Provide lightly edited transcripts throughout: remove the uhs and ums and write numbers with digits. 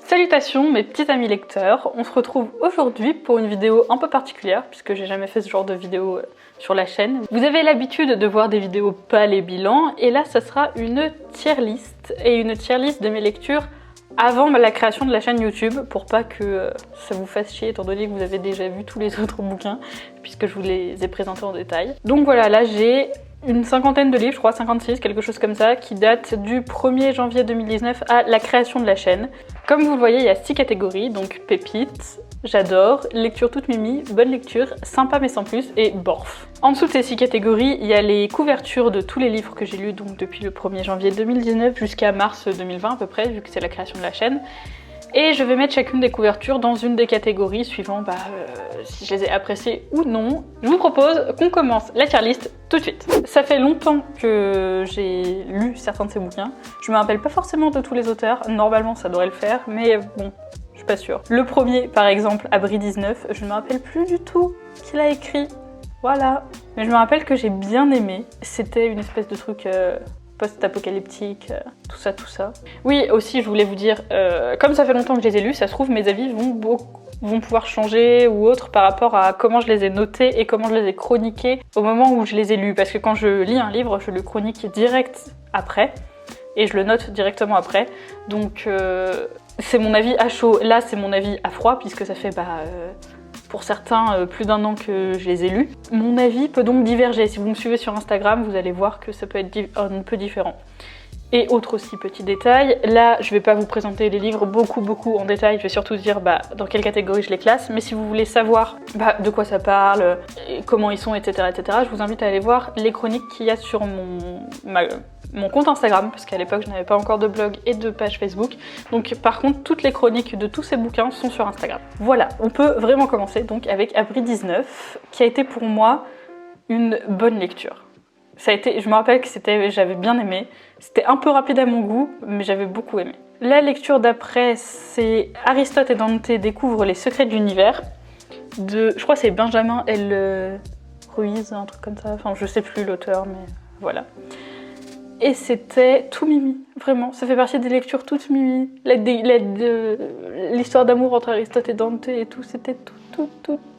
Salutations mes petits amis lecteurs, on se retrouve aujourd'hui pour une vidéo un peu particulière puisque j'ai jamais fait ce genre de vidéo sur la chaîne. Vous avez l'habitude de voir des vidéos pas les bilans et là ça sera une tier list et une tier list de mes lectures avant la création de la chaîne YouTube pour pas que ça vous fasse chier étant donné que vous avez déjà vu tous les autres bouquins puisque je vous les ai présentés en détail. Donc voilà, là j'ai une cinquantaine de livres, je crois 56, quelque chose comme ça, qui datent du 1er janvier 2019 à la création de la chaîne. Comme vous le voyez, il y a 6 catégories, donc pépites, j'adore, lecture toute mimi, bonne lecture, sympa mais sans plus et borf. En dessous de ces 6 catégories, il y a les couvertures de tous les livres que j'ai lus donc depuis le 1er janvier 2019 jusqu'à mars 2020 à peu près, vu que c'est la création de la chaîne. Et je vais mettre chacune des couvertures dans une des catégories suivant si je les ai appréciées ou non. Je vous propose qu'on commence la tier list tout de suite. Ça fait longtemps que j'ai lu certains de ces bouquins. Je me rappelle pas forcément de tous les auteurs, normalement ça devrait le faire, mais bon, je suis pas sûre. Le premier par exemple, Abri 19, je ne me rappelle plus du tout qui l'a écrit. Voilà. Mais je me rappelle que j'ai bien aimé. C'était une espèce de truc post-apocalyptique, tout ça. Oui, aussi, je voulais vous dire, comme ça fait longtemps que je les ai lus, ça se trouve, mes avis vont pouvoir changer ou autre par rapport à comment je les ai notés et comment je les ai chroniqués au moment où je les ai lus. Parce que quand je lis un livre, je le chronique direct après et je le note directement après. Donc, c'est mon avis à chaud. Là, c'est mon avis à froid puisque ça fait pour certains plus d'un an que je les ai lus. Mon avis peut donc diverger. Si vous me suivez sur Instagram, vous allez voir que ça peut être un peu différent. Et autre aussi petit détail, là je vais pas vous présenter les livres beaucoup en détail, je vais surtout dire dans quelle catégorie je les classe, mais si vous voulez savoir de quoi ça parle, comment ils sont, etc., je vous invite à aller voir les chroniques qu'il y a sur mon compte Instagram, parce qu'à l'époque je n'avais pas encore de blog et de page Facebook. Donc par contre toutes les chroniques de tous ces bouquins sont sur Instagram. Voilà, on peut vraiment commencer donc avec Abri 19, qui a été pour moi une bonne lecture. Je me rappelle que j'avais bien aimé. C'était un peu rapide à mon goût, mais j'avais beaucoup aimé. La lecture d'après, c'est Aristote et Dante découvrent les secrets de l'univers. Je crois que c'est Benjamin L. Ruiz, un truc comme ça. Enfin, je sais plus l'auteur, mais voilà. Et c'était tout mimi, vraiment. Ça fait partie des lectures toutes mimi. L'histoire d'amour entre Aristote et Dante et tout, c'était tout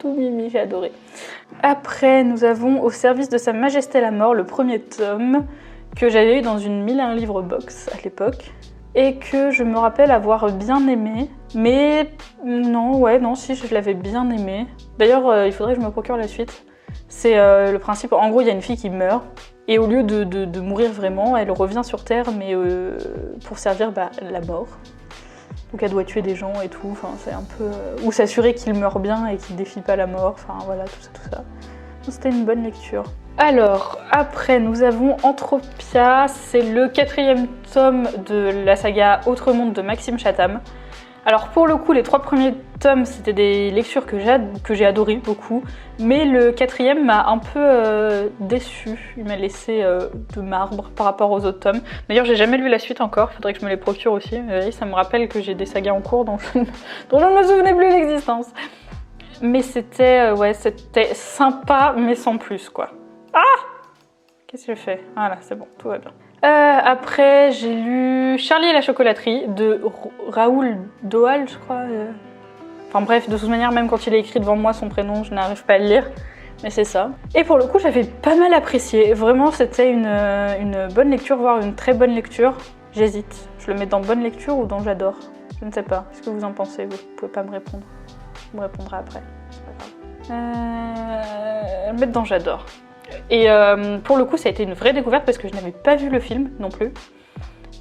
mimi, j'ai adoré. Après, nous avons Au service de sa majesté la mort, le premier tome, que j'avais eu dans une 1001 livres box à l'époque, et que je me rappelle avoir bien aimé, mais si, je l'avais bien aimé. D'ailleurs, il faudrait que je me procure la suite. C'est le principe, en gros, il y a une fille qui meurt, et au lieu de mourir vraiment, elle revient sur Terre, mais pour servir la mort. Donc elle doit tuer des gens et tout, enfin c'est un peu... ou s'assurer qu'il meurt bien et qu'il défie pas la mort, enfin voilà, tout ça. Donc c'était une bonne lecture. Alors, après nous avons Entropia, c'est le 4e tome de la saga Autre Monde de Maxime Chatham. Alors pour le coup, les 3 premiers tomes, c'était des lectures que j'ai adorées beaucoup, mais le 4e m'a un peu déçue. Il m'a laissé de marbre par rapport aux autres tomes. D'ailleurs, j'ai jamais lu la suite encore, faudrait que je me les procure aussi. Ça me rappelle que j'ai des sagas en cours dont je ne me souvenais plus de l'existence. Mais c'était sympa, mais sans plus, quoi. Ah! Qu'est-ce que j'ai fait? Voilà, c'est bon, tout va bien. Après, j'ai lu Charlie et la chocolaterie de Raoul Doal, je crois. Enfin bref, de toute manière, même quand il est écrit devant moi son prénom, je n'arrive pas à le lire. Mais c'est ça. Et pour le coup, j'avais pas mal apprécié. Vraiment, c'était une bonne lecture, voire une très bonne lecture. J'hésite. Je le mets dans bonne lecture ou dans j'adore? Je ne sais pas. Qu'est-ce que vous en pensez? Vous pouvez pas me répondre. Vous me répondrez après. C'est pas grave. Mettre dans j'adore. Et pour le coup, ça a été une vraie découverte parce que je n'avais pas vu le film non plus.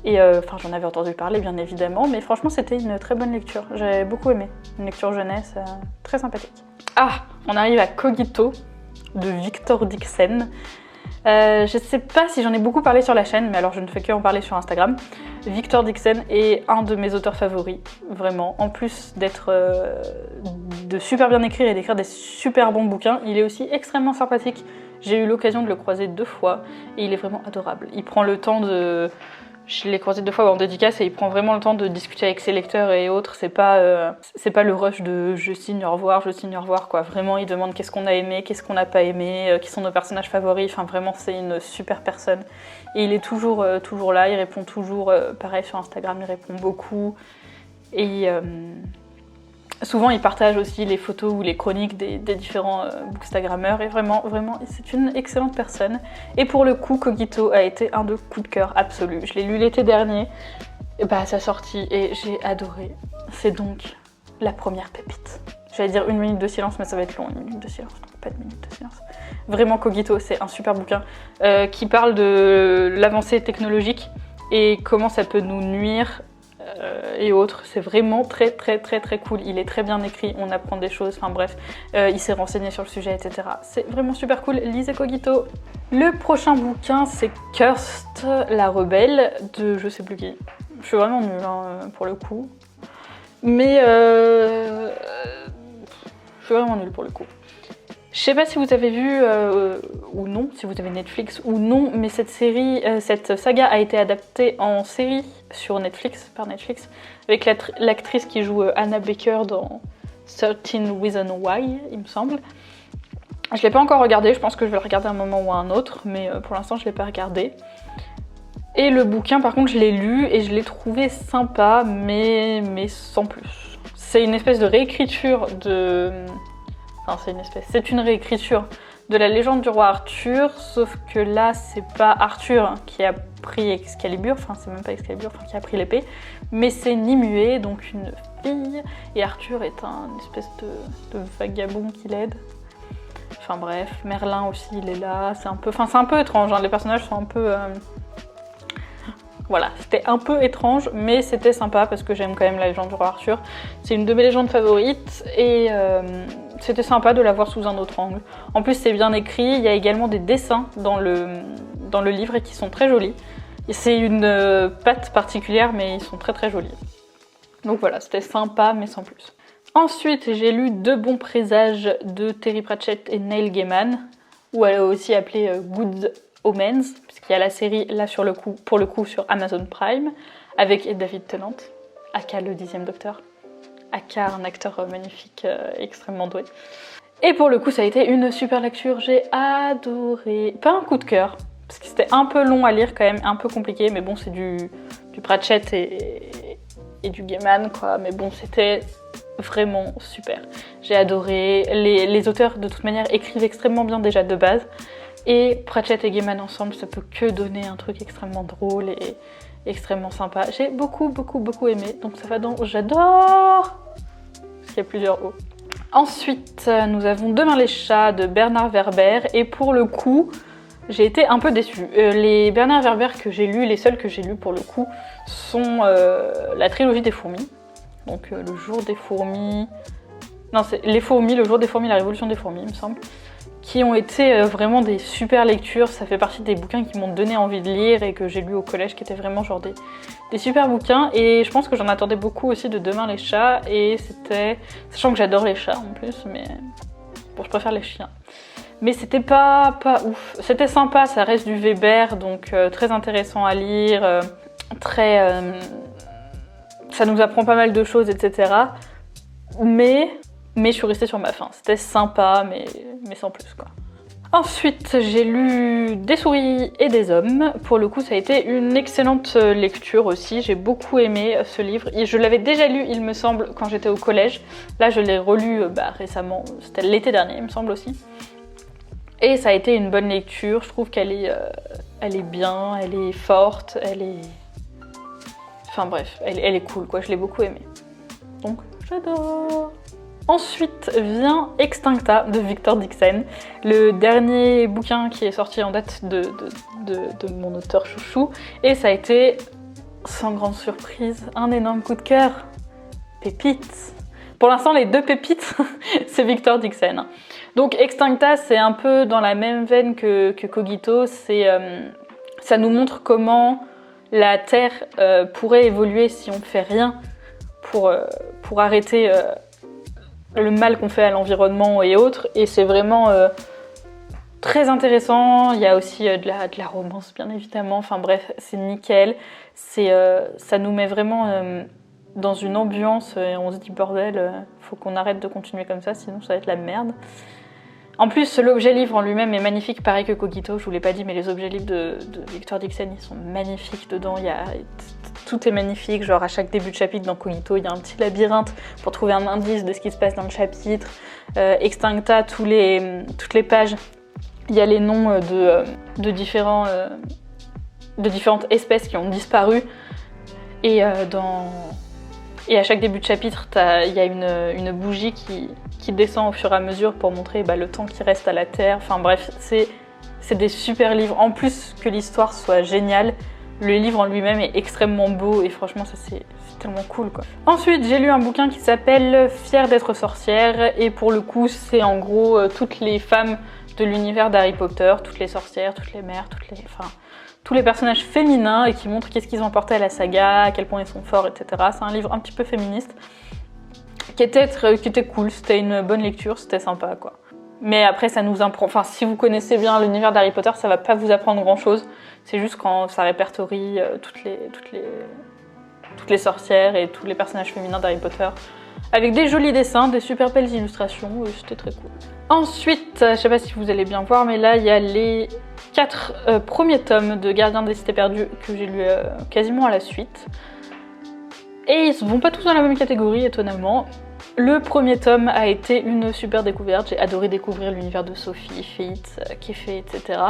Et j'en avais entendu parler bien évidemment, mais franchement, c'était une très bonne lecture. J'avais beaucoup aimé. Une lecture jeunesse très sympathique. Ah, on arrive à Cogito de Victor Dixon. Je sais pas si j'en ai beaucoup parlé sur la chaîne, mais alors je ne fais que en parler sur Instagram. Victor Dixon est un de mes auteurs favoris, vraiment. En plus d'être de super bien écrire et d'écrire des super bons bouquins, il est aussi extrêmement sympathique. J'ai eu l'occasion de le croiser 2 fois et il est vraiment adorable. Il prend le temps de... Je l'ai croisé 2 fois en dédicace et il prend vraiment le temps de discuter avec ses lecteurs et autres. C'est pas le rush de je signe au revoir quoi. Vraiment, il demande qu'est-ce qu'on a aimé, qu'est-ce qu'on n'a pas aimé, qui sont nos personnages favoris. Enfin, vraiment, c'est une super personne. Et il est toujours là, il répond toujours. Pareil sur Instagram, il répond beaucoup. Et souvent, il partage aussi les photos ou les chroniques des différents bookstagrammeurs. Et vraiment, c'est une excellente personne. Et pour le coup, Cogito a été un de coups de cœur absolu. Je l'ai lu l'été dernier, à sa sortie, et j'ai adoré. C'est donc la première pépite. J'allais dire 1 minute de silence, mais ça va être long, 1 minute de silence. Non, pas de minute de silence. Vraiment, Cogito, c'est un super bouquin qui parle de l'avancée technologique et comment ça peut nous nuire et autres. C'est vraiment très cool. Il est très bien écrit, on apprend des choses, enfin bref, il s'est renseigné sur le sujet, etc. C'est vraiment super cool, lisez Cogito. Le prochain bouquin, c'est Cursed, la rebelle, de je sais plus qui. Je suis vraiment nulle pour le coup. Mais je suis vraiment nulle pour le coup. Je sais pas si vous avez vu ou non, si vous avez Netflix ou non, mais cette saga a été adaptée en série par Netflix, avec l'actrice qui joue Anna Baker dans 13 Reasons Why, il me semble. Je l'ai pas encore regardé, je pense que je vais le regarder à un moment ou à un autre, mais pour l'instant je l'ai pas regardé. Et le bouquin par contre je l'ai lu et je l'ai trouvé sympa, mais sans plus. C'est une espèce de réécriture de... Enfin, c'est une réécriture de la légende du roi Arthur, sauf que là, c'est pas Arthur qui a pris Excalibur, enfin, c'est même pas Excalibur, qui a pris l'épée, mais c'est Nimue, donc une fille, et Arthur est un espèce de vagabond qui l'aide. Enfin bref, Merlin aussi, il est là, c'est un peu étrange, les personnages sont un peu... Voilà, c'était un peu étrange, mais c'était sympa parce que j'aime quand même la légende du roi Arthur. C'est une de mes légendes favorites et c'était sympa de la voir sous un autre angle. En plus, c'est bien écrit, il y a également des dessins dans le livre et qui sont très jolis. C'est une patte particulière, mais ils sont très jolis. Donc voilà, c'était sympa, mais sans plus. Ensuite, j'ai lu Deux bons présages de Terry Pratchett et Neil Gaiman, ou elle est aussi appelée Good Omens, puisqu'il y a la série là pour le coup sur Amazon Prime, avec David Tennant, aka le 10e Docteur, aka un acteur magnifique, extrêmement doué. Et pour le coup ça a été une super lecture, j'ai adoré. Pas un coup de cœur, parce que c'était un peu long à lire quand même, un peu compliqué, mais bon c'est du Pratchett et du Gaiman quoi, mais bon c'était vraiment super. J'ai adoré, les auteurs de toute manière écrivent extrêmement bien déjà de base, et Pratchett et Gaiman ensemble, ça peut que donner un truc extrêmement drôle et extrêmement sympa. J'ai beaucoup aimé, donc ça va dans j'adore, parce qu'il y a plusieurs O. Ensuite, nous avons Demain les chats de Bernard Werber, et pour le coup, j'ai été un peu déçue. Les Bernard Werber que j'ai lus, les seuls que j'ai lus pour le coup, sont la trilogie des fourmis. Donc le jour des fourmis... Non, c'est les fourmis, le jour des fourmis, la révolution des fourmis, il me semble. Qui ont été vraiment des super lectures. Ça fait partie des bouquins qui m'ont donné envie de lire et que j'ai lu au collège, qui étaient vraiment genre des super bouquins. Et je pense que j'en attendais beaucoup aussi de Demain les chats. Et c'était... Sachant que j'adore les chats en plus, mais... Bon, je préfère les chiens. Mais c'était pas ouf. C'était sympa, ça reste du Weber, donc très intéressant à lire, ça nous apprend pas mal de choses, etc. Mais je suis restée sur ma faim. C'était sympa, mais sans plus, quoi. Ensuite, j'ai lu Des souris et des hommes. Pour le coup, ça a été une excellente lecture aussi. J'ai beaucoup aimé ce livre. Et je l'avais déjà lu, il me semble, quand j'étais au collège. Là, je l'ai relu récemment. C'était l'été dernier, il me semble aussi. Et ça a été une bonne lecture. Je trouve qu'elle est bien, elle est forte, elle est... Enfin bref, elle est cool, quoi. Je l'ai beaucoup aimée. Donc, j'adore. Ensuite vient Extincta de Victor Dixon, le dernier bouquin qui est sorti en date de mon auteur chouchou, et ça a été, sans grande surprise, un énorme coup de cœur. Pépite. Pour l'instant, les deux pépites, c'est Victor Dixon. Donc Extincta, c'est un peu dans la même veine que Cogito, ça nous montre comment la Terre pourrait évoluer si on ne fait rien pour arrêter... le mal qu'on fait à l'environnement et autres, et c'est vraiment très intéressant. Il y a aussi de la romance, bien évidemment. Enfin bref, c'est nickel. Ça nous met vraiment dans une ambiance et on se dit bordel, faut qu'on arrête de continuer comme ça, sinon ça va être la merde. En plus, l'objet livre en lui-même est magnifique, pareil que Cogito, je vous l'ai pas dit, mais les objets livres de Victor Dixon, ils sont magnifiques dedans. Tout est magnifique, genre à chaque début de chapitre dans Cogito, il y a un petit labyrinthe pour trouver un indice de ce qui se passe dans le chapitre. Extincta, toutes les pages, il y a les noms de différentes espèces qui ont disparu. Et à chaque début de chapitre, il y a une bougie qui descend au fur et à mesure pour montrer le temps qui reste à la Terre. Enfin bref, c'est des super livres. En plus que l'histoire soit géniale, le livre en lui-même est extrêmement beau et franchement ça c'est tellement cool quoi. Ensuite j'ai lu un bouquin qui s'appelle Fière d'être sorcière et pour le coup c'est en gros toutes les femmes de l'univers d'Harry Potter, toutes les sorcières, toutes les mères, tous les personnages féminins et qui montrent qu'est-ce qu'ils ont apporté à la saga, à quel point ils sont forts, etc. C'est un livre un petit peu féministe qui était cool, c'était une bonne lecture, c'était sympa quoi. Mais après ça nous apprend, enfin si vous connaissez bien l'univers d'Harry Potter, ça va pas vous apprendre grand chose. C'est juste quand ça répertorie toutes les sorcières et tous les personnages féminins d'Harry Potter. Avec des jolis dessins, des super belles illustrations, c'était très cool. Ensuite, je sais pas si vous allez bien voir, mais là il y a les 4 premiers tomes de Gardien des Cités Perdues que j'ai lu quasiment à la suite. Et ils ne vont pas tous dans la même catégorie, étonnamment. Le premier tome a été une super découverte, j'ai adoré découvrir l'univers de Sophie, Fate, Kéfé, etc.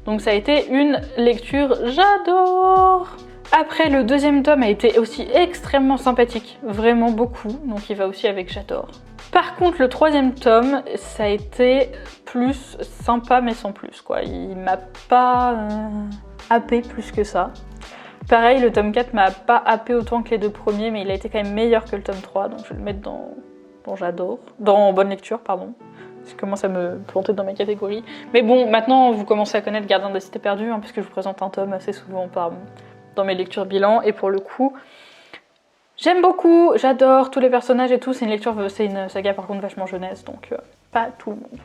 Donc ça a été une lecture, j'adore! Après, le deuxième tome a été aussi extrêmement sympathique, vraiment beaucoup, donc il va aussi avec j'adore. Par contre, le troisième tome, ça a été plus sympa mais sans plus, quoi. Il m'a pas happé plus que ça. Pareil, le tome 4 m'a pas happé autant que les 2 premiers, mais il a été quand même meilleur que le tome 3, donc je vais le mettre dans j'adore. Dans bonne lecture, pardon. Je commence à me planter dans mes catégories. Mais bon, maintenant, vous commencez à connaître Gardien des Cités Perdues, puisque je vous présente un tome assez souvent dans mes lectures bilan, et pour le coup, j'aime beaucoup, j'adore tous les personnages et tout. C'est une saga par contre vachement jeunesse, donc pas tout le monde.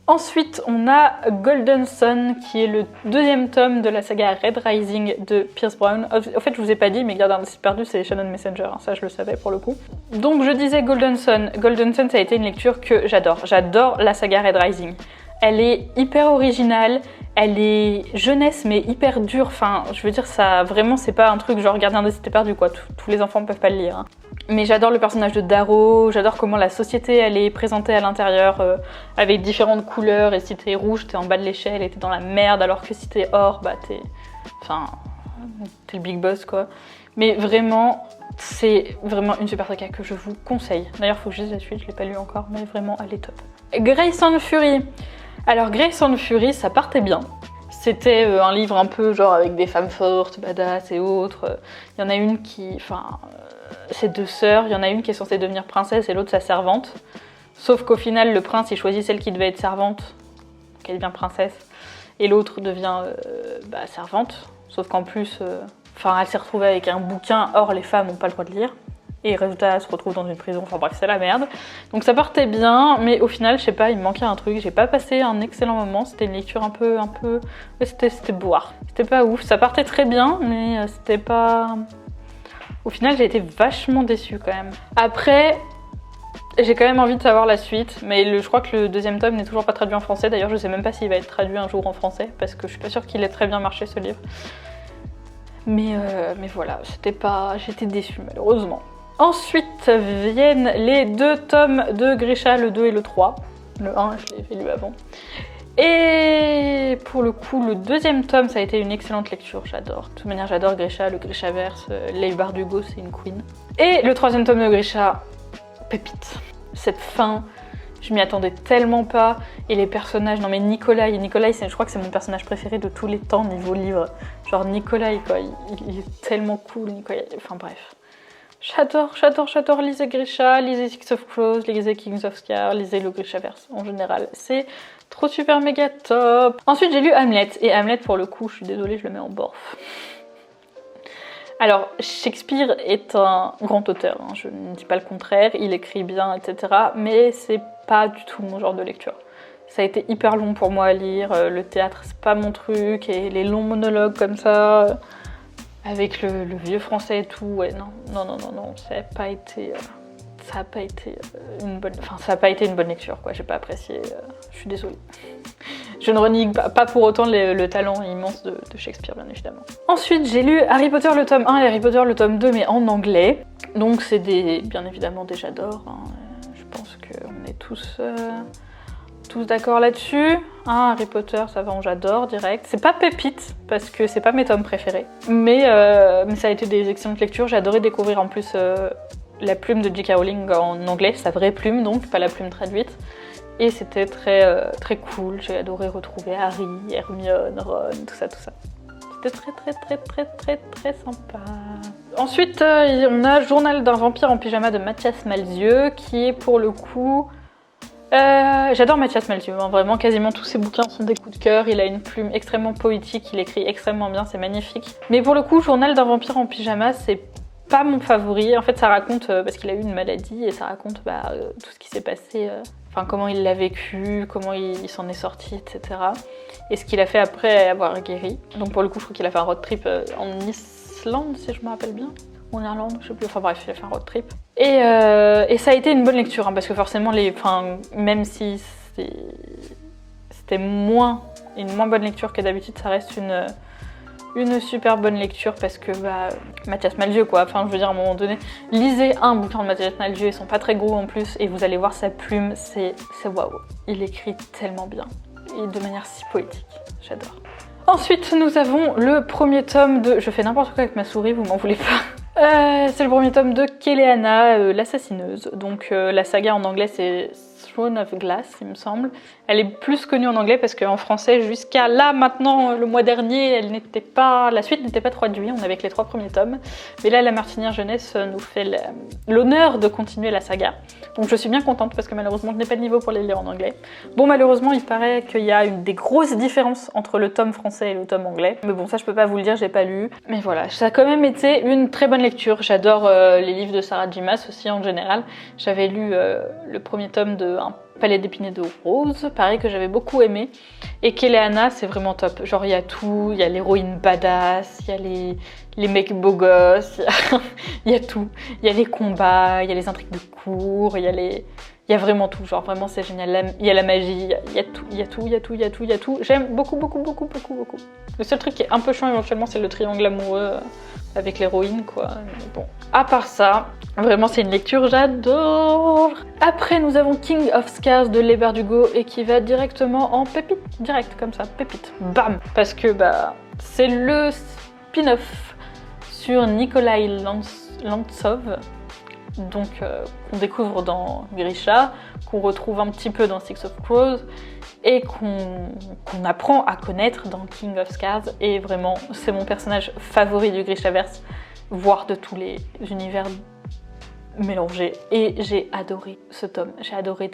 Ensuite, on a Golden Sun, qui est le deuxième tome de la saga Red Rising de Pierce Brown. En fait, je vous ai pas dit, mais Gardien des Cités Perdues, c'est Shannon Messenger, ça je le savais pour le coup. Donc je disais Golden Sun. Golden Sun, ça a été une lecture que j'adore. J'adore la saga Red Rising. Elle est hyper originale, elle est jeunesse mais hyper dure. Enfin, je veux dire, ça vraiment, c'est pas un truc genre Gardien des Cités Perdues, quoi. Tous les enfants peuvent pas le lire. Mais j'adore le personnage de Darrow, j'adore comment la société elle est présentée à l'intérieur avec différentes couleurs, et si t'es rouge t'es en bas de l'échelle et t'es dans la merde, alors que si t'es or, t'es le big boss quoi. Mais vraiment, c'est vraiment une super saga que je vous conseille. D'ailleurs faut que je lise la suite, je l'ai pas lu encore, mais vraiment elle est top. Grace and Fury. Alors Grace and Fury, ça partait bien. C'était un livre un peu genre avec des femmes fortes, badass et autres. Il y en a une c'est 2 sœurs, il y en a une qui est censée devenir princesse et l'autre sa servante. Sauf qu'au final, le prince il choisit celle qui devait être servante, donc elle devient princesse, et l'autre devient servante. Sauf qu'en plus, elle s'est retrouvée avec un bouquin, or les femmes n'ont pas le droit de lire. Et résultat, elle se retrouve dans une prison, enfin bref, c'est la merde. Donc ça partait bien, mais au final, je sais pas, il me manquait un truc. J'ai pas passé un excellent moment, c'était une lecture un peu... C'était boire. C'était pas ouf, ça partait très bien, mais c'était pas... Au final, j'ai été vachement déçue quand même. Après, j'ai quand même envie de savoir la suite, mais je crois que le deuxième tome n'est toujours pas traduit en français. D'ailleurs, je sais même pas s'il va être traduit un jour en français, parce que je suis pas sûre qu'il ait très bien marché ce livre. Mais voilà, j'étais déçue malheureusement. Ensuite viennent les 2 tomes de Grisha, le 2 et le 3. Le 1, je l'ai lu avant. Et pour le coup, le deuxième tome, ça a été une excellente lecture, j'adore. De toute manière, j'adore Grisha, le Grishaverse, Leigh Bardugo, c'est une queen. Et le 3e tome de Grisha, pépite. Cette fin, je m'y attendais tellement pas. Et les personnages, non mais Nikolai, je crois que c'est mon personnage préféré de tous les temps niveau livre. Genre Nikolai, quoi, il est tellement cool, Nikolai, enfin bref. J'adore, lisez Grisha, lisez Six of Crows, lisez Kings of Scar, lisez le Grishaverse en général. C'est trop super méga top. Ensuite j'ai lu Hamlet, et Hamlet pour le coup, je suis désolée, je le mets en borf. Alors Shakespeare est un grand auteur, je ne dis pas le contraire, il écrit bien, etc. Mais c'est pas du tout mon genre de lecture. Ça a été hyper long pour moi à lire, le théâtre c'est pas mon truc, et les longs monologues comme ça, avec le vieux français et tout, ouais non, ça a pas été une bonne, enfin ça a pas été une bonne lecture quoi, j'ai pas apprécié, je suis désolée. Je ne renie pas pour autant le talent immense de Shakespeare, bien évidemment. Ensuite, j'ai lu Harry Potter le tome 1 et Harry Potter le tome 2, mais en anglais. Donc c'est bien évidemment des j'adore, hein. Je pense qu'on est tous d'accord là-dessus. Hein, Harry Potter, ça va, j'adore direct. C'est pas pépite, parce que c'est pas mes tomes préférés. Mais ça a été des excellentes lectures. J'ai adoré découvrir en plus la plume de J.K. Rowling en anglais, sa vraie plume donc, pas la plume traduite. Et c'était très cool, j'ai adoré retrouver Harry, Hermione, Ron, tout ça. C'était très sympa. Ensuite, on a Journal d'un vampire en pyjama de Mathias Malzieu, qui est pour le coup... j'adore Mathias Malzieu, hein, vraiment quasiment tous ses bouquins sont des coups de cœur, il a une plume extrêmement poétique, il écrit extrêmement bien, c'est magnifique. Mais pour le coup, Journal d'un vampire en pyjama, c'est pas mon favori. En fait, ça raconte, parce qu'il a eu une maladie, et ça raconte tout ce qui s'est passé... Enfin, comment il l'a vécu, comment il s'en est sorti, etc. Et ce qu'il a fait après avoir guéri. Donc pour le coup, je crois qu'il a fait un road trip en Islande, si je me rappelle bien. Ou en Irlande, je sais plus. Enfin bref, il a fait un road trip. Et ça a été une bonne lecture, hein, parce que forcément, même si c'était une moins bonne lecture que d'habitude, ça reste une super bonne lecture parce que Mathias Malzieu quoi, enfin je veux dire à un moment donné, lisez un bouquin de Mathias Malzieu, ils sont pas très gros en plus et vous allez voir sa plume, c'est waouh, il écrit tellement bien et de manière si poétique, j'adore. Ensuite nous avons le premier tome de, je fais n'importe quoi avec ma souris, vous m'en voulez pas. C'est le premier tome de Keleana, l'assassineuse, donc la saga en anglais c'est Throne of Glass, il me semble. Elle est plus connue en anglais parce qu'en français, jusqu'à là, maintenant, le mois dernier, la suite n'était pas traduite, on avait que les 3 premiers tomes. Mais là, la Martinière Jeunesse nous fait l'honneur de continuer la saga. Donc je suis bien contente parce que malheureusement, je n'ai pas de niveau pour les lire en anglais. Bon, malheureusement, il paraît qu'il y a des grosses différences entre le tome français et le tome anglais. Mais bon, ça, je peux pas vous le dire, j'ai pas lu. Mais voilà, ça a quand même été une très bonne lecture. J'adore les livres de Sarah J. Maas aussi en général. J'avais lu le premier tome de Un palais d'épinay de rose, pareil que j'avais beaucoup aimé. Et Keleana, c'est vraiment top. Genre, il y a tout, il y a l'héroïne badass, il y a les mecs beaux gosses, il y a tout. Il y a les combats, il y a les intrigues de cour, il y a vraiment tout. Genre, vraiment, c'est génial. Il y a la magie, il y a tout. J'aime beaucoup. Le seul truc qui est un peu chiant éventuellement, c'est le triangle amoureux avec l'héroïne, quoi. Mais bon. À part ça, vraiment, c'est une lecture, j'adore. Après, nous avons King of Scars de Leigh Bardugo et qui va directement en pépite. Direct, comme ça, pépite. Bam. Parce que, c'est le spin-off sur Nikolai Lantsov. Donc, qu'on découvre dans Grisha, qu'on retrouve un petit peu dans Six of Crows et qu'on apprend à connaître dans King of Scars. Et vraiment, c'est mon personnage favori du Grishaverse, voire de tous les univers mélangés. Et j'ai adoré ce tome, j'ai adoré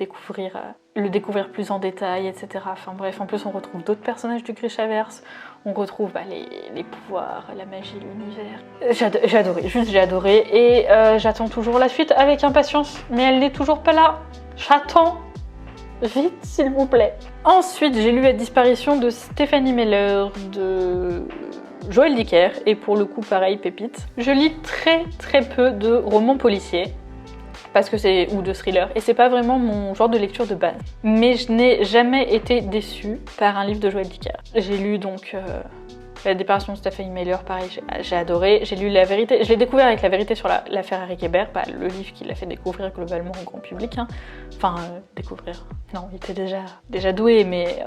le découvrir plus en détail, etc. Enfin bref, en plus on retrouve d'autres personnages du Grishaverse, on retrouve les pouvoirs, la magie, l'univers. J'ai adoré et j'attends toujours la suite avec impatience, mais elle n'est toujours pas là. J'attends, vite s'il vous plaît. Ensuite, j'ai lu La disparition de Stephanie Meller de Joël Dicker, et pour le coup pareil, pépite. Je lis très peu de romans policiers, ou de thrillers, et c'est pas vraiment mon genre de lecture de base. Mais je n'ai jamais été déçue par un livre de Joël Dicker. J'ai lu donc La disparition de Stephanie Meller, pareil, j'ai adoré. J'ai lu La vérité, je l'ai découvert avec La vérité sur l'affaire Harry Kéber, le livre qui l'a fait découvrir globalement au grand public. Hein. Enfin, découvrir. Non, il était déjà doué, mais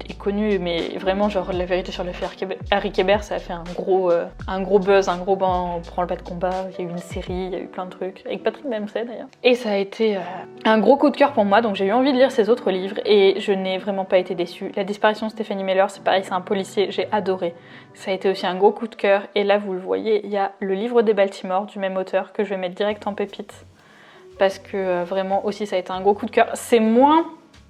et connu, mais vraiment, genre, La vérité sur l'affaire Harry Kéber, ça a fait un gros buzz, un gros banc, prend le pas de combat. Il y a eu une série, il y a eu plein de trucs, avec Patrick Dempsey d'ailleurs. Et ça a été un gros coup de cœur pour moi, donc j'ai eu envie de lire ses autres livres et je n'ai vraiment pas été déçue. La disparition de Stephanie Meller, c'est pareil, c'est un policier, j'ai adoré. Ça a été aussi un gros coup de cœur, et là vous le voyez, il y a Le livre des Baltimore du même auteur que je vais mettre direct en pépite parce que vraiment aussi ça a été un gros coup de cœur. C'est moins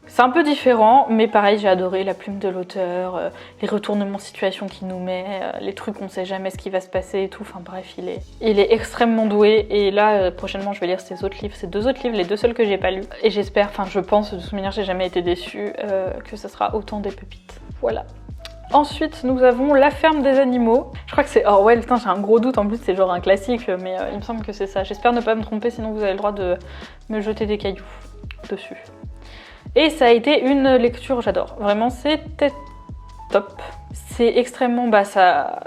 C'est un peu différent, mais pareil, j'ai adoré la plume de l'auteur, les retournements de situation qu'il nous met, les trucs on sait jamais ce qui va se passer et tout. Enfin bref, il est extrêmement doué. Et là, prochainement, je vais lire ses autres livres, ces 2 autres livres, les 2 seuls que j'ai pas lus. Et j'espère, enfin je pense, de toute manière, j'ai jamais été déçue, que ce sera autant des pépites. Voilà. Ensuite, nous avons La ferme des animaux. Je crois que c'est Orwell, putain, j'ai un gros doute, en plus c'est genre un classique, mais il me semble que c'est ça. J'espère ne pas me tromper, sinon vous avez le droit de me jeter des cailloux dessus. Et ça a été une lecture, j'adore. Vraiment, c'était top. C'est extrêmement, ça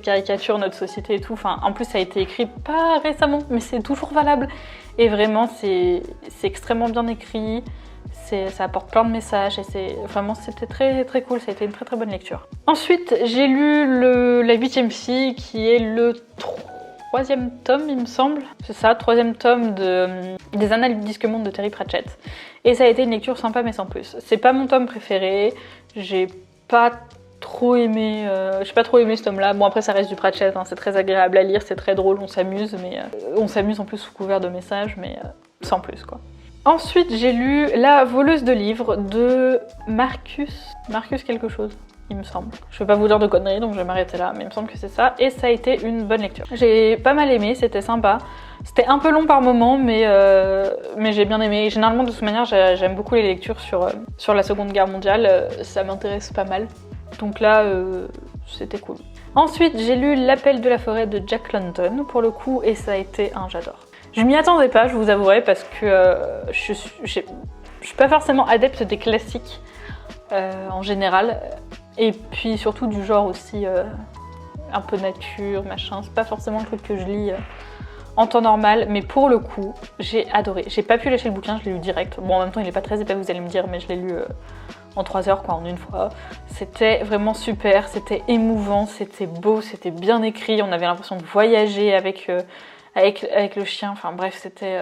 caricature notre société et tout. Enfin, en plus, ça a été écrit pas récemment, mais c'est toujours valable. Et vraiment, c'est extrêmement bien écrit. Ça apporte plein de messages et c'était très très cool. Ça a été une très très bonne lecture. Ensuite, j'ai lu La 8e fille, qui est le 3e tome, il me semble. C'est ça, 3e tome des Annales du Disque Monde de Terry Pratchett. Et ça a été une lecture sympa mais sans plus. C'est pas mon tome préféré, j'ai pas trop aimé ce tome-là. Bon, après ça reste du Pratchett, hein. C'est très agréable à lire, c'est très drôle, on s'amuse, mais on s'amuse en plus sous couvert de messages, mais sans plus quoi. Ensuite, j'ai lu La voleuse de livres de Marcus quelque chose, il me semble. Je vais pas vous dire de conneries, donc je vais m'arrêter là, mais il me semble que c'est ça. Et ça a été une bonne lecture. J'ai pas mal aimé, c'était sympa. C'était un peu long par moments, mais j'ai bien aimé. Généralement, de toute manière, j'aime beaucoup les lectures sur la Seconde Guerre mondiale. Ça m'intéresse pas mal. Donc là, c'était cool. Ensuite, j'ai lu L'appel de la forêt de Jack London, pour le coup, et ça a été un j'adore. Je m'y attendais pas, je vous avouerai, parce que je suis pas forcément adepte des classiques en général. Et puis surtout du genre aussi un peu nature, machin. C'est pas forcément le truc que je lis en temps normal, mais pour le coup, j'ai adoré. J'ai pas pu lâcher le bouquin, je l'ai lu direct. Bon, en même temps, il est pas très épais, vous allez me dire, mais je l'ai lu en 3 heures, quoi, en une fois. C'était vraiment super, c'était émouvant, c'était beau, c'était bien écrit. On avait l'impression de voyager avec le chien. Enfin bref, c'était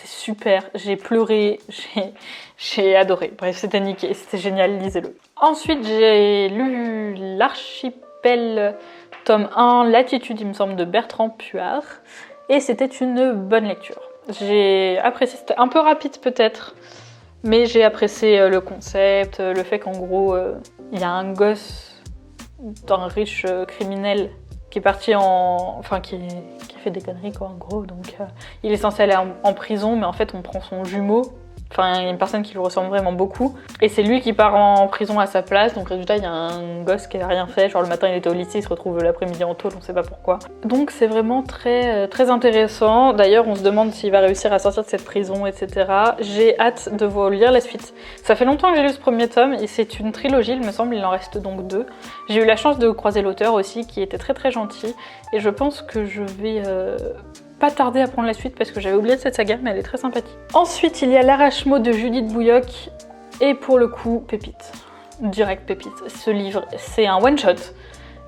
super. J'ai pleuré, j'ai adoré. Bref, c'était nickel, c'était génial, lisez-le. Ensuite, j'ai lu L'Archipel, tome 1, Latitude, il me semble, de Bertrand Puard. Et c'était une bonne lecture. J'ai apprécié, c'était un peu rapide peut-être, mais j'ai apprécié le concept, le fait qu'en gros, il y a un gosse d'un riche criminel qui est parti qui fait des conneries quoi en gros, donc il est censé aller en prison, mais en fait on prend son jumeau. Enfin, il y a une personne qui lui ressemble vraiment beaucoup. Et c'est lui qui part en prison à sa place. Donc résultat, il y a un gosse qui n'a rien fait. Genre le matin, il était au lycée, il se retrouve l'après-midi en tôle, on sait pas pourquoi. Donc c'est vraiment très, très intéressant. D'ailleurs, on se demande s'il va réussir à sortir de cette prison, etc. J'ai hâte de vous lire la suite. Ça fait longtemps que j'ai lu ce premier tome. Et c'est une trilogie, il me semble. Il en reste donc 2. J'ai eu la chance de croiser l'auteur aussi, qui était très très gentil. Et je pense que je vais... pas tarder à prendre la suite parce que j'avais oublié de cette saga, mais elle est très sympathique. Ensuite, il y a L'Arrache-Mot de Judith Bouilloc, et pour le coup, pépite. Direct pépite. Ce livre, c'est un one-shot.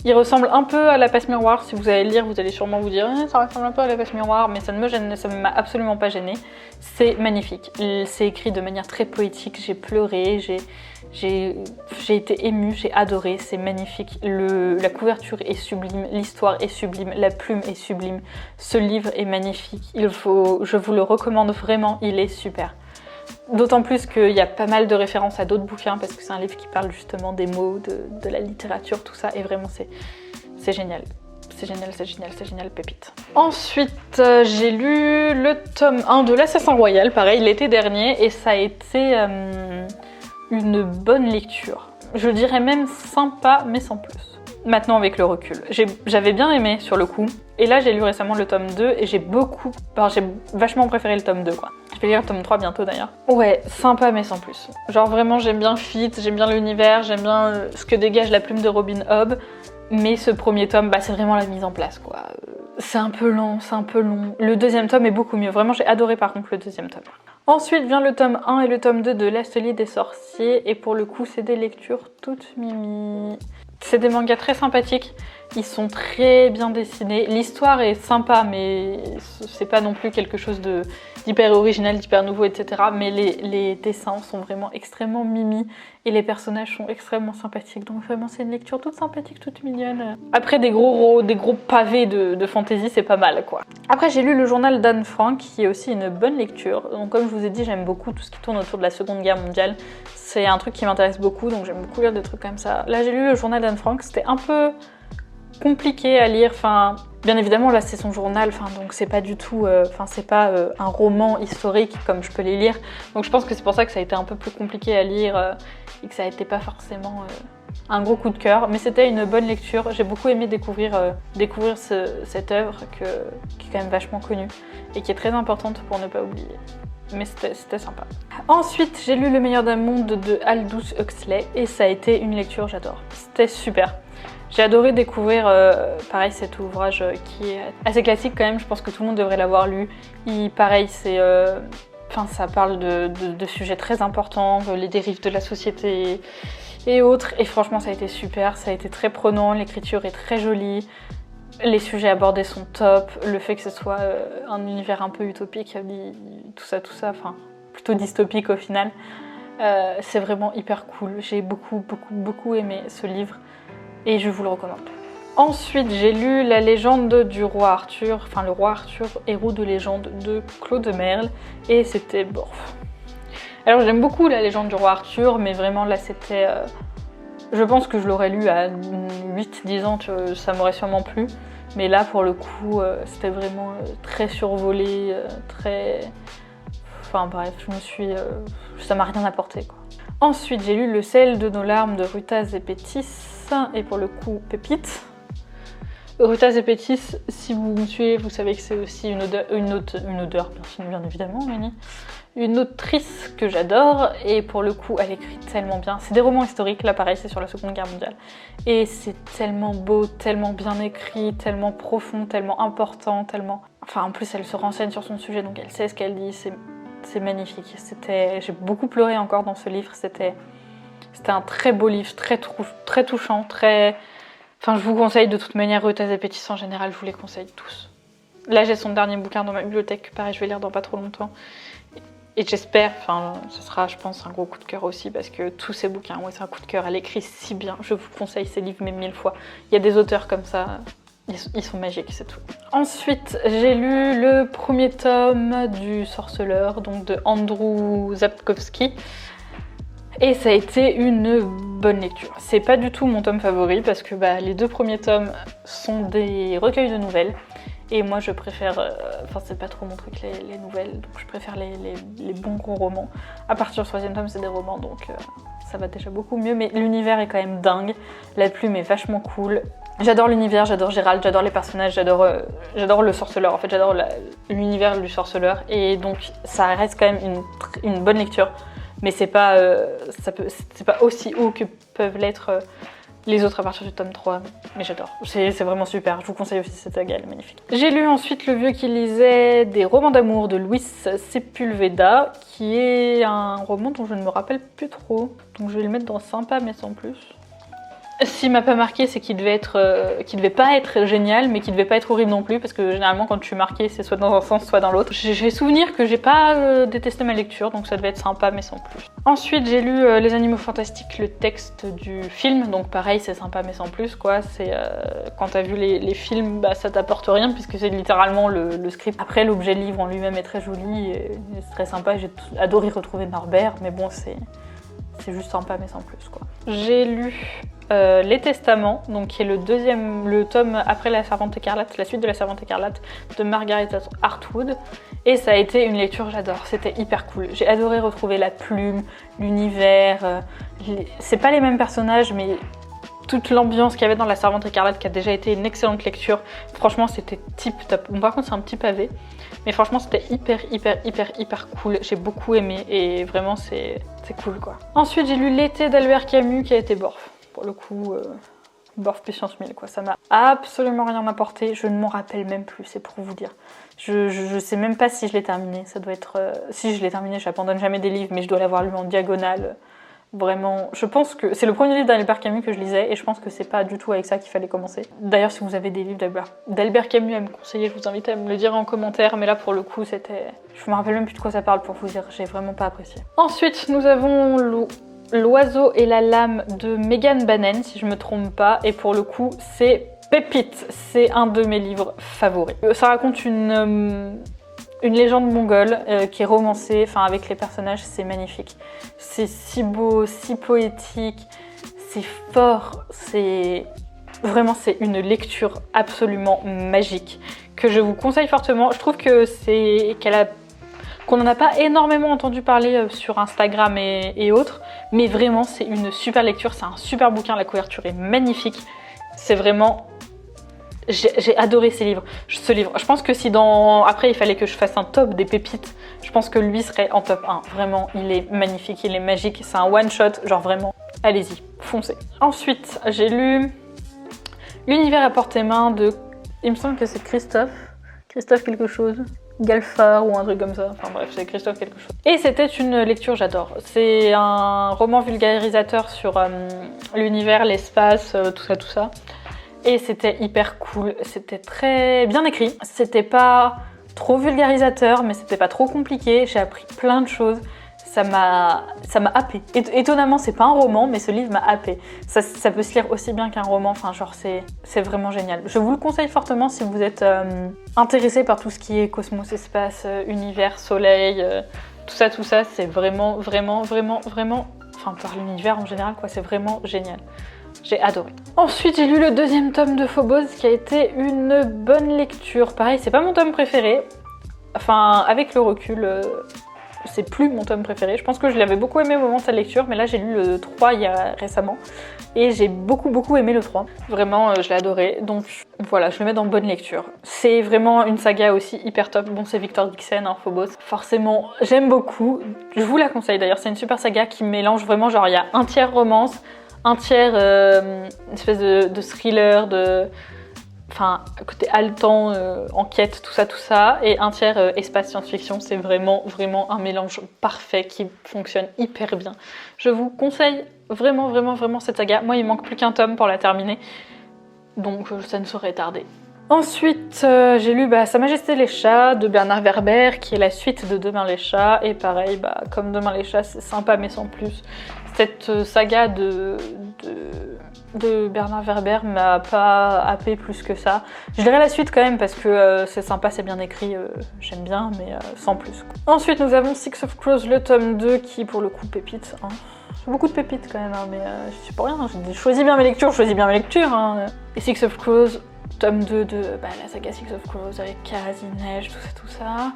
Il ressemble un peu à La Passe Miroir. Si vous allez le lire, vous allez sûrement vous dire ça ressemble un peu à La Passe Miroir, mais ça ne m'a absolument pas gênée. C'est magnifique. C'est écrit de manière très poétique. J'ai pleuré, j'ai été émue, j'ai adoré, c'est magnifique. La couverture est sublime, l'histoire est sublime, la plume est sublime. Ce livre est magnifique. Je vous le recommande vraiment, il est super. D'autant plus qu'il y a pas mal de références à d'autres bouquins parce que c'est un livre qui parle justement des mots, de la littérature, tout ça, et vraiment c'est génial. C'est génial, pépite. Ensuite, j'ai lu le tome 1 de L'Assassin Royal, pareil, l'été dernier, et ça a été une bonne lecture. Je dirais même sympa, mais sans plus. Maintenant, avec le recul. J'avais bien aimé sur le coup, et là j'ai lu récemment le tome 2, et j'ai vachement préféré le tome 2, quoi. Je vais lire le tome 3 bientôt d'ailleurs. Ouais, sympa mais sans plus. Genre vraiment j'aime bien Fitz, j'aime bien l'univers, j'aime bien ce que dégage la plume de Robin Hobb. Mais ce premier tome, c'est vraiment la mise en place quoi. C'est un peu lent, c'est un peu long. Le deuxième tome est beaucoup mieux. Vraiment j'ai adoré par contre le deuxième tome. Ensuite vient le tome 1 et le tome 2 de L'Atelier des sorciers. Et pour le coup c'est des lectures toutes mimi. C'est des mangas très sympathiques, ils sont très bien dessinés. L'histoire est sympa, mais c'est pas non plus quelque chose d'hyper original, d'hyper nouveau, etc. Mais les dessins sont vraiment extrêmement mimi et les personnages sont extrêmement sympathiques. Donc vraiment, c'est une lecture toute sympathique, toute mignonne. Après, des gros pavés de fantasy, c'est pas mal, quoi. Après, j'ai lu le journal d'Anne Frank, qui est aussi une bonne lecture. Donc comme je vous ai dit, j'aime beaucoup tout ce qui tourne autour de la Seconde Guerre mondiale. C'est un truc qui m'intéresse beaucoup, donc j'aime beaucoup lire des trucs comme ça. Là, j'ai lu le journal d'Anne Frank, c'était un peu compliqué à lire, enfin, bien évidemment, là, c'est son journal, enfin, donc c'est pas du tout, c'est pas un roman historique comme je peux les lire, donc je pense que c'est pour ça que ça a été un peu plus compliqué à lire et que ça a été pas forcément un gros coup de cœur, mais c'était une bonne lecture. J'ai beaucoup aimé découvrir cette œuvre qui est quand même vachement connue et qui est très importante pour ne pas oublier. Mais c'était sympa. Ensuite, j'ai lu Le meilleur d'un monde de Aldous Huxley et ça a été une lecture, j'adore. C'était super. J'ai adoré découvrir, pareil, cet ouvrage qui est assez classique quand même. Je pense que tout le monde devrait l'avoir lu. Pareil, ça parle de sujets très importants, les dérives de la société et autres. Et franchement, ça a été super. Ça a été très prenant. L'écriture est très jolie. Les sujets abordés sont top, le fait que ce soit un univers un peu utopique, tout ça, enfin plutôt dystopique au final, c'est vraiment hyper cool. J'ai beaucoup aimé ce livre et je vous le recommande. Ensuite, j'ai lu La légende du roi Arthur, enfin le roi Arthur, héros de légende de Claude Merle et c'était borf. Alors j'aime beaucoup La légende du roi Arthur, mais vraiment là c'était... Je pense que je l'aurais lu à 8-10 ans, ça m'aurait sûrement plu. Mais là, pour le coup, c'était vraiment très survolé, très... Enfin bref, ça m'a rien apporté, quoi. Ensuite, j'ai lu Le sel de nos larmes de Ruta Zepétis, et pour le coup, pépite. Ruta Zepétis, si vous me suivez, vous savez que c'est aussi une odeur, bien évidemment, Mani. Une autrice que j'adore et pour le coup elle écrit tellement bien. C'est des romans historiques, là pareil c'est sur la Seconde Guerre mondiale. Et c'est tellement beau, tellement bien écrit, tellement profond, tellement important, tellement... Enfin en plus elle se renseigne sur son sujet donc elle sait ce qu'elle dit, c'est magnifique. J'ai beaucoup pleuré encore dans ce livre, c'était un très beau livre, très touchant, très... Enfin je vous conseille de toute manière Ruta Zepétis en général, je vous les conseille tous. Là j'ai son dernier bouquin dans ma bibliothèque, pareil je vais lire dans pas trop longtemps. Et j'espère, ce sera je pense un gros coup de cœur aussi parce que tous ces bouquins ont été un coup de cœur, elle écrit si bien, je vous conseille ces livres même 1000 fois. Il y a des auteurs comme ça, ils sont magiques, c'est tout. Ensuite, j'ai lu le premier tome du Sorceleur, donc de Andrew Sapkowski. Et ça a été une bonne lecture. C'est pas du tout mon tome favori parce que les 2 premiers tomes sont des recueils de nouvelles. Et moi je préfère, c'est pas trop mon truc les nouvelles, donc je préfère les bons gros romans. À partir du 3e tome c'est des romans donc ça va déjà beaucoup mieux, mais l'univers est quand même dingue, la plume est vachement cool. J'adore l'univers, j'adore Gérald, j'adore les personnages, j'adore le sorceleur, en fait j'adore l'univers du sorceleur et donc ça reste quand même une bonne lecture. Mais c'est pas aussi haut que peuvent l'être les autres à partir du tome 3, mais j'adore. C'est vraiment super, je vous conseille aussi cette saga, elle est magnifique. J'ai lu ensuite Le vieux qui lisait des romans d'amour de Luis Sepulveda, qui est un roman dont je ne me rappelle plus trop, donc je vais le mettre dans sympa mais sans plus. S'il m'a pas marqué, c'est qu'il devait pas être génial, mais qu'il devait pas être horrible non plus, parce que généralement quand je suis marquée, c'est soit dans un sens, soit dans l'autre. J'ai souvenir que j'ai pas détesté ma lecture, donc ça devait être sympa, mais sans plus. Ensuite, j'ai lu Les Animaux Fantastiques, le texte du film, donc pareil, c'est sympa, mais sans plus, quoi. C'est quand t'as vu les films, ça t'apporte rien, puisque c'est littéralement le script. Après, l'objet de livre en lui-même est très joli, et c'est très sympa. J'ai adoré retrouver Norbert, mais bon, c'est juste sympa, mais sans plus, quoi. J'ai lu Les Testaments, donc qui est le tome après La Servante écarlate, la suite de La Servante écarlate de Margaret Atwood. Et ça a été une lecture, j'adore, c'était hyper cool. J'ai adoré retrouver la plume, l'univers. C'est pas les mêmes personnages, mais toute l'ambiance qu'il y avait dans La Servante écarlate qui a déjà été une excellente lecture. Franchement, c'était tip top. Bon, par contre, c'est un petit pavé. Mais franchement, c'était hyper cool. J'ai beaucoup aimé et vraiment, c'est cool, quoi. Ensuite, j'ai lu L'été d'Albert Camus qui a été borf. Pour le coup, borf puissance 1000, quoi. Ça m'a absolument rien apporté. Je ne m'en rappelle même plus, c'est pour vous dire. Je sais même pas si je l'ai terminé. Ça doit être... si je l'ai terminé, j'abandonne jamais des livres, mais je dois l'avoir lu en diagonale. Vraiment, je pense que c'est le premier livre d'Albert Camus que je lisais et je pense que c'est pas du tout avec ça qu'il fallait commencer. D'ailleurs, si vous avez des livres d'Albert Camus à me conseiller, je vous invite à me le dire en commentaire, mais là pour le coup c'était... Je me rappelle même plus de quoi ça parle pour vous dire, j'ai vraiment pas apprécié. Ensuite, nous avons L'oiseau et la lame de Megan Bannon, si je me trompe pas, et pour le coup c'est pépite, c'est un de mes livres favoris. Ça raconte une légende mongole qui est romancée, enfin avec les personnages, c'est magnifique. C'est si beau, si poétique, c'est fort, c'est une lecture absolument magique que je vous conseille fortement. Je trouve que qu'on n'en a pas énormément entendu parler sur Instagram et autres, mais vraiment c'est une super lecture, c'est un super bouquin, la couverture est magnifique, c'est vraiment... J'ai adoré ce livre. Je pense que si après il fallait que je fasse un top des pépites, je pense que lui serait en top 1. Vraiment, il est magnifique, il est magique. C'est un one shot, genre vraiment, allez-y, foncez. Ensuite, j'ai lu L'univers à portée main de... Il me semble que c'est Christophe quelque chose. Galfard ou un truc comme ça. Enfin bref, c'est Christophe quelque chose. Et c'était une lecture, j'adore. C'est un roman vulgarisateur sur l'univers, l'espace, tout ça. Et c'était hyper cool, c'était très bien écrit. C'était pas trop vulgarisateur, mais c'était pas trop compliqué. J'ai appris plein de choses. Ça m'a happé. Étonnamment, c'est pas un roman, mais ce livre m'a happé. Ça peut se lire aussi bien qu'un roman. Enfin, genre, c'est vraiment génial. Je vous le conseille fortement si vous êtes intéressé par tout ce qui est cosmos, espace, univers, soleil, tout ça. C'est vraiment... Enfin, par l'univers en général, quoi. C'est vraiment génial. J'ai adoré. Ensuite, j'ai lu le deuxième tome de Phobos qui a été une bonne lecture. Pareil, c'est pas mon tome préféré. Enfin, avec le recul, c'est plus mon tome préféré. Je pense que je l'avais beaucoup aimé au moment de sa lecture, mais là j'ai lu le 3 récemment et j'ai beaucoup aimé le 3. Vraiment, je l'ai adoré. Donc voilà, je le mets dans bonne lecture. C'est vraiment une saga aussi hyper top. Bon, c'est Victor Dixon, hein, Phobos. Forcément, j'aime beaucoup. Je vous la conseille d'ailleurs, c'est une super saga qui mélange vraiment, genre il y a un tiers romance, un tiers espèce de thriller, enfin côté haletant, enquête, tout ça, et un tiers espace science-fiction. C'est vraiment un mélange parfait qui fonctionne hyper bien. Je vous conseille vraiment cette saga. Moi, il manque plus qu'un tome pour la terminer, donc ça ne saurait tarder. Ensuite, j'ai lu Sa Majesté les Chats de Bernard Werber, qui est la suite de Demain les Chats, et pareil, comme Demain les Chats, c'est sympa mais sans plus. Cette saga de Bernard Werber m'a pas happé plus que ça. Je dirais la suite quand même parce que c'est sympa, c'est bien écrit, j'aime bien, mais sans plus. Ensuite, nous avons Six of Crows, le tome 2, qui pour le coup pépite. Hein. J'ai beaucoup de pépites quand même, hein, mais je suis pour rien. J'ai choisi bien mes lectures, Hein. Et Six of Crows, tome 2 de la saga Six of Crows avec Kaz, Neige, tout ça.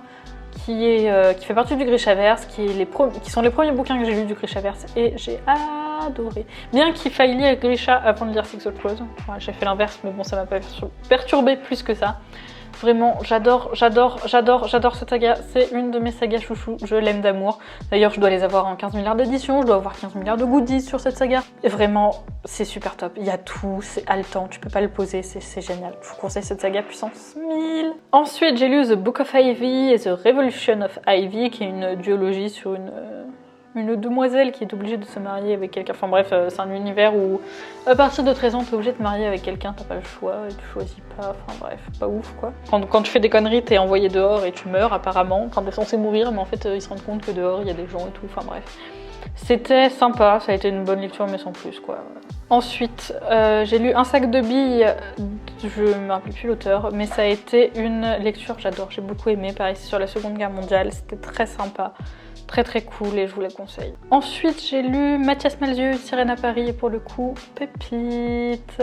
Qui fait partie du Grishaverse, qui sont les premiers bouquins que j'ai lus du Grishaverse et j'ai adoré. Bien qu'il faille lire Grisha avant de lire Six of Crows. Ouais, j'ai fait l'inverse, mais bon, ça m'a pas perturbé plus que ça. Vraiment, j'adore cette saga. C'est une de mes sagas chouchou. Je l'aime d'amour. D'ailleurs, je dois les avoir en 15 milliards d'éditions. Je dois avoir 15 milliards de goodies sur cette saga. Et vraiment, c'est super top. Il y a tout, c'est haletant. Tu peux pas le poser, c'est génial. Je vous conseille cette saga puissance 1000. Ensuite, j'ai lu The Book of Ivy et The Revolution of Ivy, qui est une duologie sur une demoiselle qui est obligée de se marier avec quelqu'un. Enfin bref, c'est un univers où à partir de 13 ans, t'es obligé de te marier avec quelqu'un, t'as pas le choix, et tu choisis pas. Enfin bref, pas ouf quoi. Quand tu fais des conneries, t'es envoyé dehors et tu meurs apparemment. Quand t'es censé mourir, mais en fait, ils se rendent compte que dehors, il y a des gens et tout. Enfin bref. C'était sympa, ça a été une bonne lecture, mais sans plus quoi. Ensuite, j'ai lu Un sac de billes, je me rappelle plus l'auteur, mais ça a été une lecture que j'adore, j'ai beaucoup aimé. Pareil, c'est sur la Seconde Guerre mondiale, c'était très sympa. Très cool et je vous la conseille. Ensuite, j'ai lu Mathias Malzieu, Sirène à Paris, et pour le coup, pépite.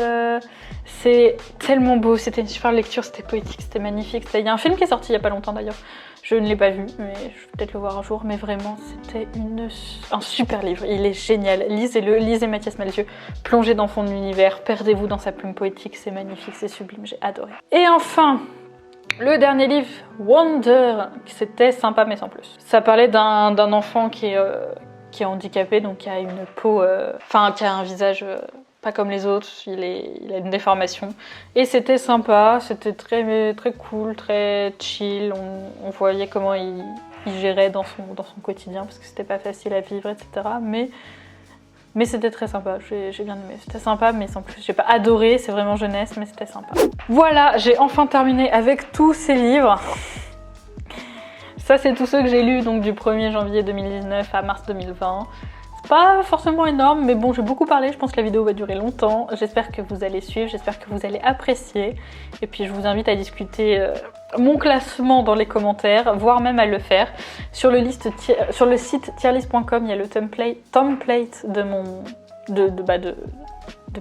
C'est tellement beau, c'était une super lecture, c'était poétique, c'était magnifique. Il y a un film qui est sorti il y a pas longtemps d'ailleurs. Je ne l'ai pas vu, mais je vais peut-être le voir un jour. Mais vraiment, c'était un super livre. Il est génial. Lisez-le, lisez Mathias Malzieu. Plongez dans son univers, perdez-vous dans sa plume poétique. C'est magnifique, c'est sublime, j'ai adoré. Et enfin, le dernier livre, Wonder, c'était sympa mais sans plus. Ça parlait d'un enfant qui est handicapé, donc qui a une peau, qui a un visage pas comme les autres, il a une déformation. Et c'était sympa, c'était très cool, très chill. On voyait comment il gérait dans son quotidien parce que c'était pas facile à vivre, etc. Mais Mais c'était très sympa, j'ai bien aimé. C'était sympa, mais sans plus, j'ai pas adoré, c'est vraiment jeunesse, mais c'était sympa. Voilà, j'ai enfin terminé avec tous ces livres. Ça, c'est tous ceux que j'ai lus donc du 1er janvier 2019 à mars 2020. C'est pas forcément énorme, mais bon, j'ai beaucoup parlé, je pense que la vidéo va durer longtemps. J'espère que vous allez suivre, j'espère que vous allez apprécier. Et puis, je vous invite à discuter mon classement dans les commentaires, voire même à le faire. Sur le site tierlist.com, il y a le template de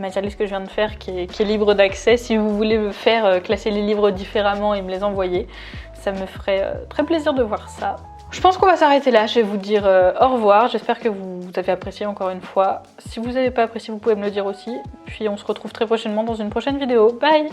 ma tierlist que je viens de faire qui est libre d'accès. Si vous voulez me faire classer les livres différemment et me les envoyer, ça me ferait très plaisir de voir ça. Je pense qu'on va s'arrêter là, je vais vous dire au revoir, j'espère que vous avez apprécié encore une fois. Si vous n'avez pas apprécié, vous pouvez me le dire aussi. Puis on se retrouve très prochainement dans une prochaine vidéo. Bye!